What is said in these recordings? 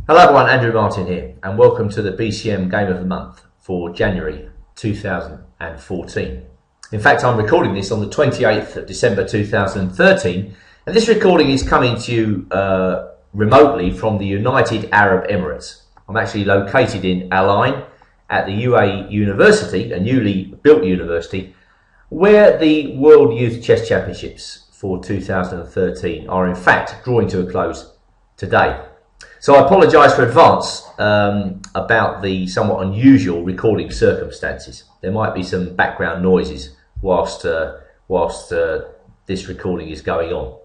Hello everyone, Andrew Martin here, and welcome to the BCM Game of the Month for January 2014. In fact, I'm recording this on the 28th of December 2013, and this recording is coming to you remotely from the United Arab Emirates. I'm actually located in Al Ain at the UAE University, a newly built university, where the World Youth Chess Championships for 2013 are in fact drawing to a close today. So I apologise for advance about the somewhat unusual recording circumstances. There might be some background noises whilst this recording is going on.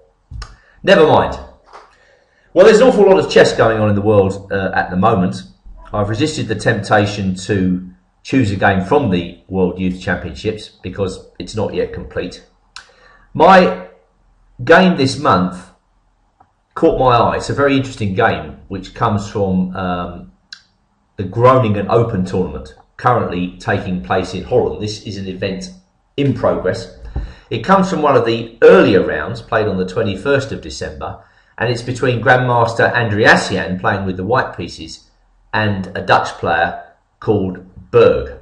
Never mind. Well, there's an awful lot of chess going on in the world at the moment. I've resisted the temptation to choose a game from the World Youth Championships because it's not yet complete. My game this month caught my eye. It's a very interesting game which comes from the Groningen Open tournament currently taking place in Holland. This is an event in progress. It comes from one of the earlier rounds played on the 21st of December, and it's between Grandmaster Andriasian playing with the white pieces and a Dutch player called Burg.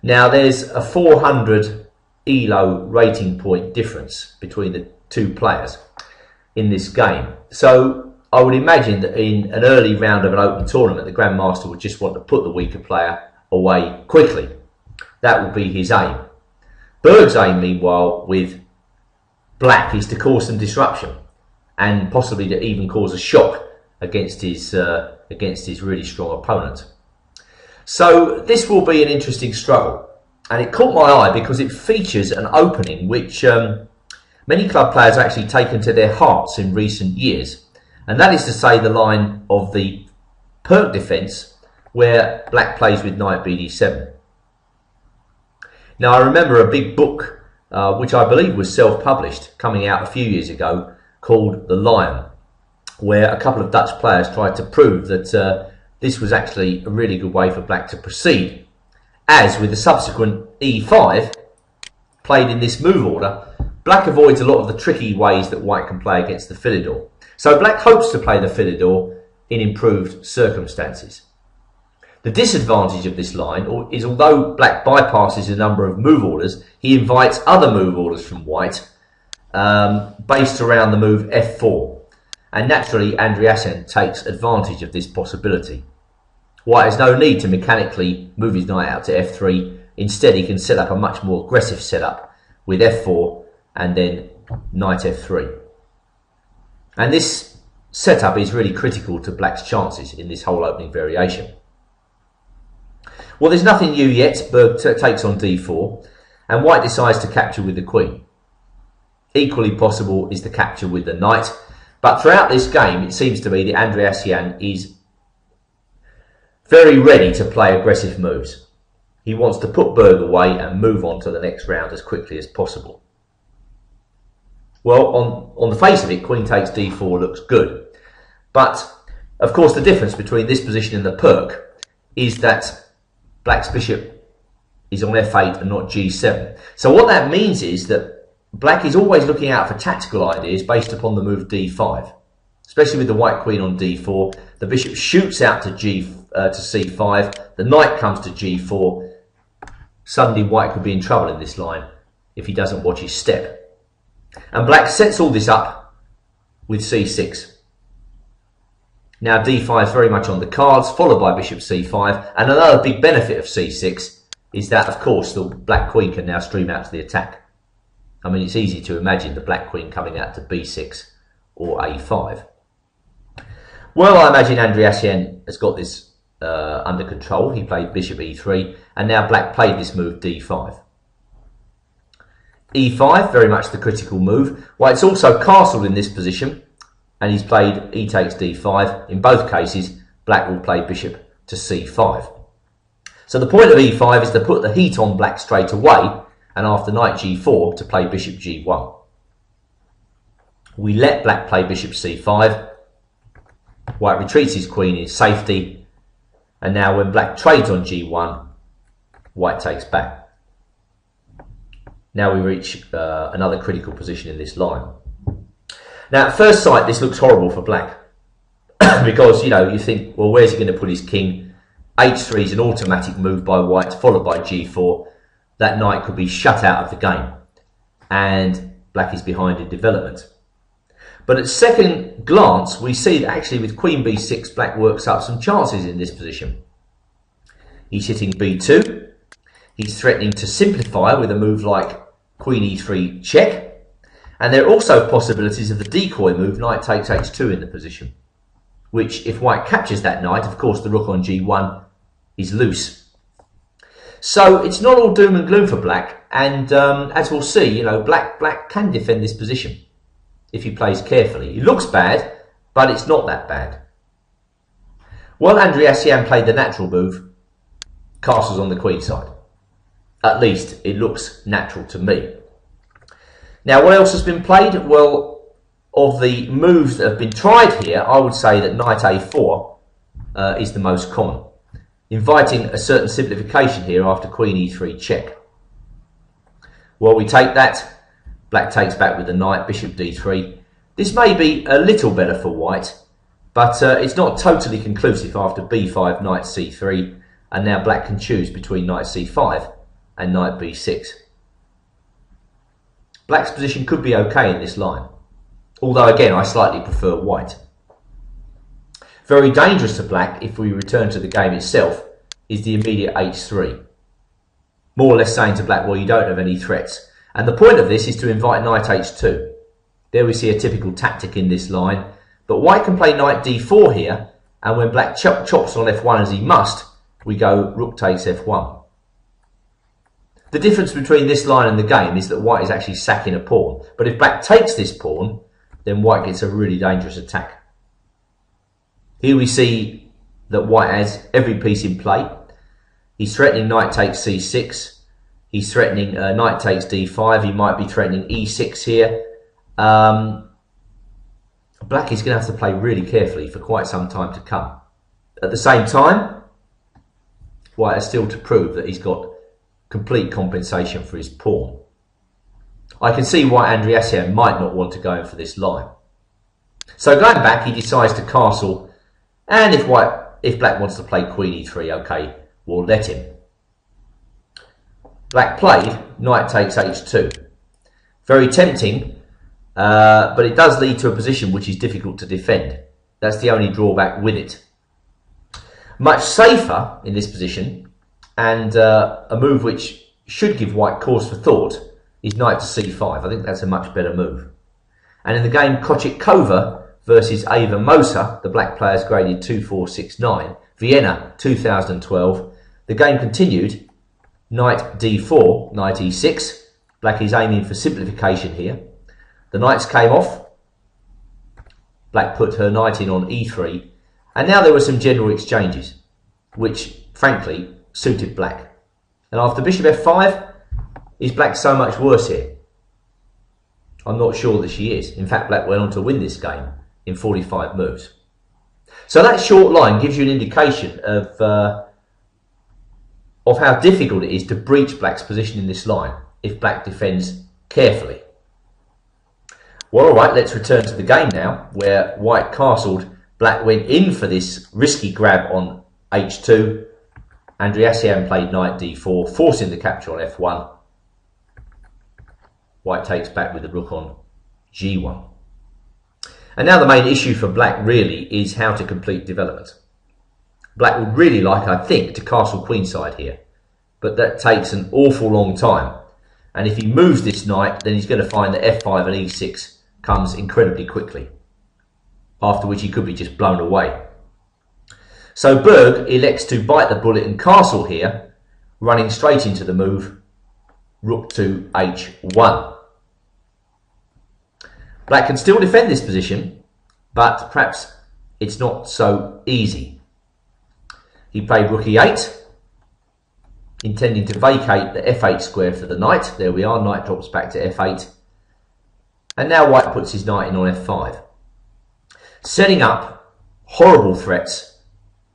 Now there's a 400 ELO rating point difference between the two players in this game. So I would imagine that in an early round of an open tournament, the Grandmaster would just want to put the weaker player away quickly. That would be his aim. Berg's aim, meanwhile, with black is to cause some disruption and possibly to even cause a shock against his really strong opponent. So this will be an interesting struggle, and it caught my eye because it features an opening which many club players have actually taken to their hearts in recent years, and that is to say the line of the Perk defence where black plays with knight bd7. Now I remember a big book which I believe was self-published coming out a few years ago called The Lion, where a couple of Dutch players tried to prove that this was actually a really good way for black to proceed, as with the subsequent e5 played in this move order, black avoids a lot of the tricky ways that white can play against the Philidor. So black hopes to play the Philidor in improved circumstances. The disadvantage of this line is although black bypasses a number of move orders, he invites other move orders from white based around the move f4. And naturally Andriasian takes advantage of this possibility. White has no need to mechanically move his knight out to f3. Instead he can set up a much more aggressive setup with f4 and then knight f3. And this setup is really critical to black's chances in this whole opening variation. Well, there's nothing new yet. Berg takes on d4 and white decides to capture with the queen. Equally possible is the capture with the knight, but throughout this game it seems to me that Andriasian is very ready to play aggressive moves. He wants to put Berg away and move on to the next round as quickly as possible. Well, on the face of it, queen takes d4 looks good. But, of course, the difference between this position and the Perk is that black's bishop is on f8 and not g7. So what that means is that black is always looking out for tactical ideas based upon the move d5. Especially with the white queen on d4. The bishop shoots out to c5. The knight comes to g4. Suddenly white could be in trouble in this line if he doesn't watch his step. And black sets all this up with c6. Now d5 is very much on the cards, followed by bishop c5, and another big benefit of c6 is that, of course, the black queen can now stream out to the attack. I mean, it's easy to imagine the black queen coming out to b6 or a5. Well, I imagine Andriasian has got this under control. He played bishop e3, and now black played this move d5. e5, very much the critical move. White's also castled in this position, and he's played e takes d5. In both cases, black will play bishop to c5. So the point of e5 is to put the heat on black straight away, and after knight g4 to play bishop g1. We let black play bishop c5. White retreats his queen in safety, and now when black trades on g1, white takes back. Now we reach another critical position in this line. Now at first sight this looks horrible for black. because, you know, you think, well, where's he going to put his king? h3 is an automatic move by white, followed by g4. That knight could be shut out of the game, and black is behind in development. But at second glance, we see that actually with queen b6, black works up some chances in this position. He's hitting b2. He's threatening to simplify with a move like queen e3 check. And there are also possibilities of the decoy move, knight takes h2 in the position, which, if white captures that knight, of course the rook on g1 is loose. So it's not all doom and gloom for black, and as we'll see, you know, black can defend this position if he plays carefully. It looks bad, but it's not that bad. Well, Andriasian played the natural move, castles on the queen side. At least it looks natural to me. Now, what else has been played? Well, of the moves that have been tried here, I would say that knight a4 is the most common, inviting a certain simplification here after queen e3 check. Well, we take that. Black takes back with the knight, bishop d3. This may be a little better for white, but it's not totally conclusive after b5, knight c3, and now black can choose between knight c5 and knight b6. Black's position could be okay in this line, although again I slightly prefer white. Very dangerous to black, if we return to the game itself, is the immediate h3. More or less saying to black, well, you don't have any threats. And the point of this is to invite knight h2. There we see a typical tactic in this line, but white can play knight d4 here, and when black chops on f1 as he must, we go rook takes f1. The difference between this line and the game is that white is actually sacking a pawn. But if black takes this pawn, then white gets a really dangerous attack. Here we see that white has every piece in play. He's threatening knight takes c6. He's threatening knight takes d5. He might be threatening e6 here. Black is going to have to play really carefully for quite some time to come. At the same time, white has still to prove that he's got complete compensation for his pawn. I can see why Andriasian might not want to go in for this line. So going back, he decides to castle, and if black wants to play queen e3, okay, we'll let him. Black played knight takes h2. Very tempting, but it does lead to a position which is difficult to defend. That's the only drawback with it. Much safer in this position, and a move which should give white cause for thought, is knight to c5. I think that's a much better move. And in the game Kochetkova versus Ava Mosa, the black players graded 2-4-6-9, Vienna 2012, the game continued. Knight d4, knight e6. Black is aiming for simplification here. The knights came off. Black put her knight in on e3. And now there were some general exchanges, which, frankly, suited black. And after bishop f5, is black so much worse here? I'm not sure that she is. In fact, black went on to win this game in 45 moves. So that short line gives you an indication of how difficult it is to breach black's position in this line if black defends carefully. Well, all right, let's return to the game now, where white castled. Black went in for this risky grab on h2. Andriasian played knight d4, forcing the capture on f1. White takes back with the rook on g1. And now the main issue for black really is how to complete development. Black would really like, I think, to castle queenside here, but that takes an awful long time. And if he moves this knight, then he's going to find that f5 and e6 comes incredibly quickly, after which he could be just blown away. So Burg elects to bite the bullet and castle here, running straight into the move, rook to h1. Black can still defend this position, but perhaps it's not so easy. He played rook e8, intending to vacate the f8 square for the knight. There we are, knight drops back to f8. And now white puts his knight in on f5, setting up horrible threats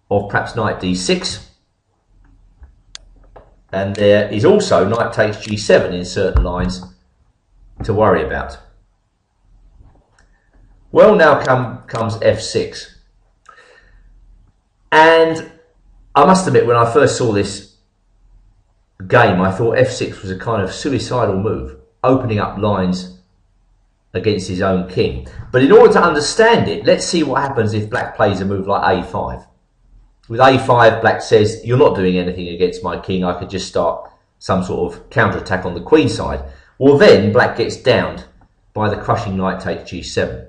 of perhaps knight d6. And there is also knight takes g7 in certain lines to worry about. Well, now comes f6. And I must admit, when I first saw this game, I thought f6 was a kind of suicidal move, opening up lines against his own king. But in order to understand it, let's see what happens if black plays a move like a5. With a5, black says, you're not doing anything against my king, I could just start some sort of counterattack on the queen side. Well, then black gets downed by the crushing knight takes g7.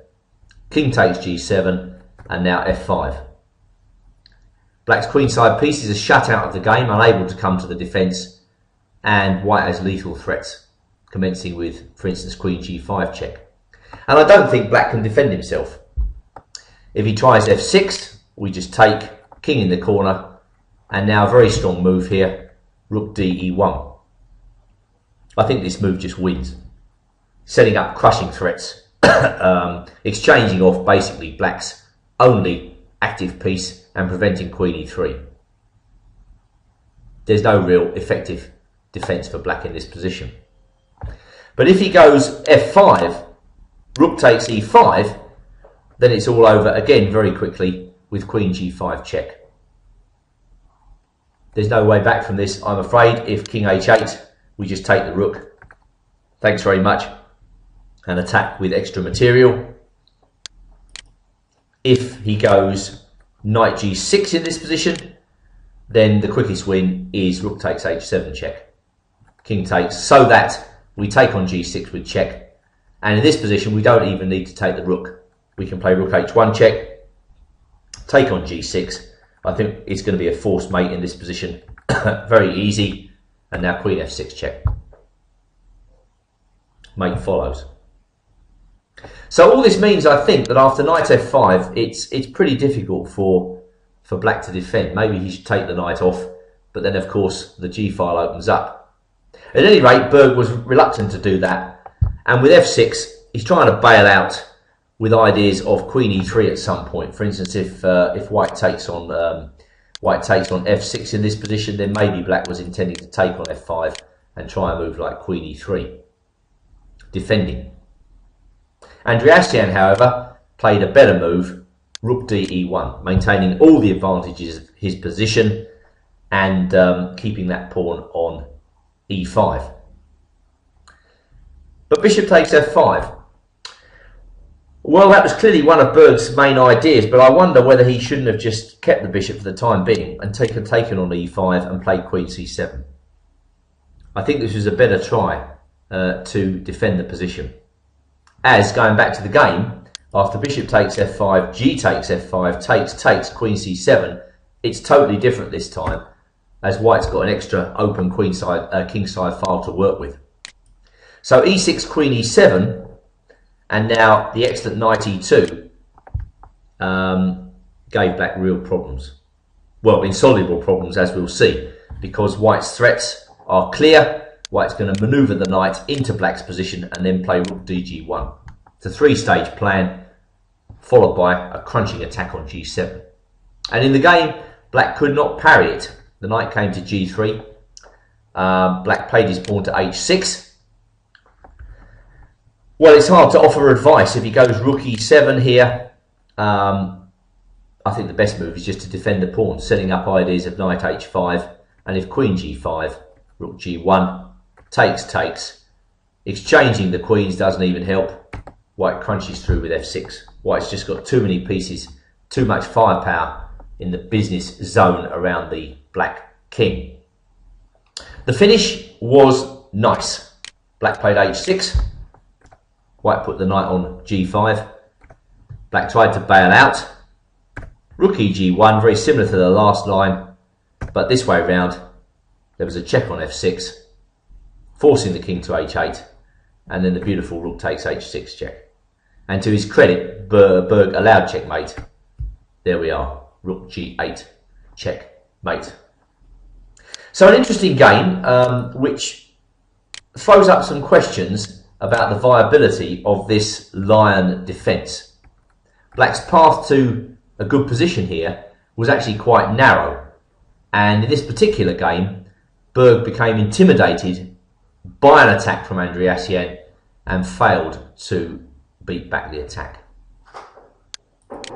King takes g7, and now f5. Black's queenside pieces are shut out of the game, unable to come to the defence, and white has lethal threats, commencing with, for instance, queen g5 check. And I don't think black can defend himself. If he tries f6, we just take, king in the corner, and now a very strong move here, rook d e1. I think this move just wins, setting up crushing threats, exchanging off basically black's only active piece and preventing queen e3. There's no real effective defence for black in this position. But if he goes f5, rook takes e5, then it's all over again very quickly with queen g5 check. There's no way back from this, I'm afraid. If king h8, we just take the rook. Thanks very much. And attack with extra material. If he goes knight g6 in this position, then the quickest win is rook takes h7 check. King takes, so that we take on g6 with check. And in this position, we don't even need to take the rook. We can play rook h1 check, take on g6. I think it's going to be a forced mate in this position. Very easy. And now queen f6 check. Mate follows. So all this means, I think, that after knight f5, it's pretty difficult for black to defend. Maybe he should take the knight off, but then of course the g file opens up. At any rate, Burg was reluctant to do that, and with f6, he's trying to bail out with ideas of queen e3 at some point. For instance, if white takes on f6 in this position, then maybe black was intending to take on f5 and try a move like queen e3, defending. Andriasian, however, played a better move, rook d e1, maintaining all the advantages of his position and keeping that pawn on e5. But bishop takes f5. Well, that was clearly one of Burg's main ideas, but I wonder whether he shouldn't have just kept the bishop for the time being and taken on e5 and played queen c7. I think this was a better try to defend the position. As, going back to the game, after bishop takes f5, g takes f5, takes, queen c7, it's totally different this time, as white's got an extra open kingside file to work with. So e6, queen e7, and now the excellent knight e2 gave black real problems. Well, insoluble problems, as we'll see, because white's threats are clear. White's going to manoeuvre the knight into black's position and then play rook dg1. It's a three-stage plan, followed by a crunching attack on g7. And in the game, black could not parry it. The knight came to g3. Black played his pawn to h6. Well, it's hard to offer advice. If he goes rook e7 here, I think the best move is just to defend the pawn, setting up ideas of knight h5, and if queen g5, rook g1, takes, exchanging the queens doesn't even help. White crunches through with f6. White's just got too many pieces, too much firepower in the business zone around the black king. The finish was nice. Black played h6. White put the knight on g5. Black tried to bail out. Rook eg1, very similar to the last line, but this way round there was a check on f6, forcing the king to h8, and then the beautiful rook takes h6 check. And to his credit, Burg allowed checkmate. There we are, rook g8, checkmate. So an interesting game, which throws up some questions about the viability of this lion defence. Black's path to a good position here was actually quite narrow, and in this particular game, Burg became intimidated by an attack from Andriasian and failed to beat back the attack.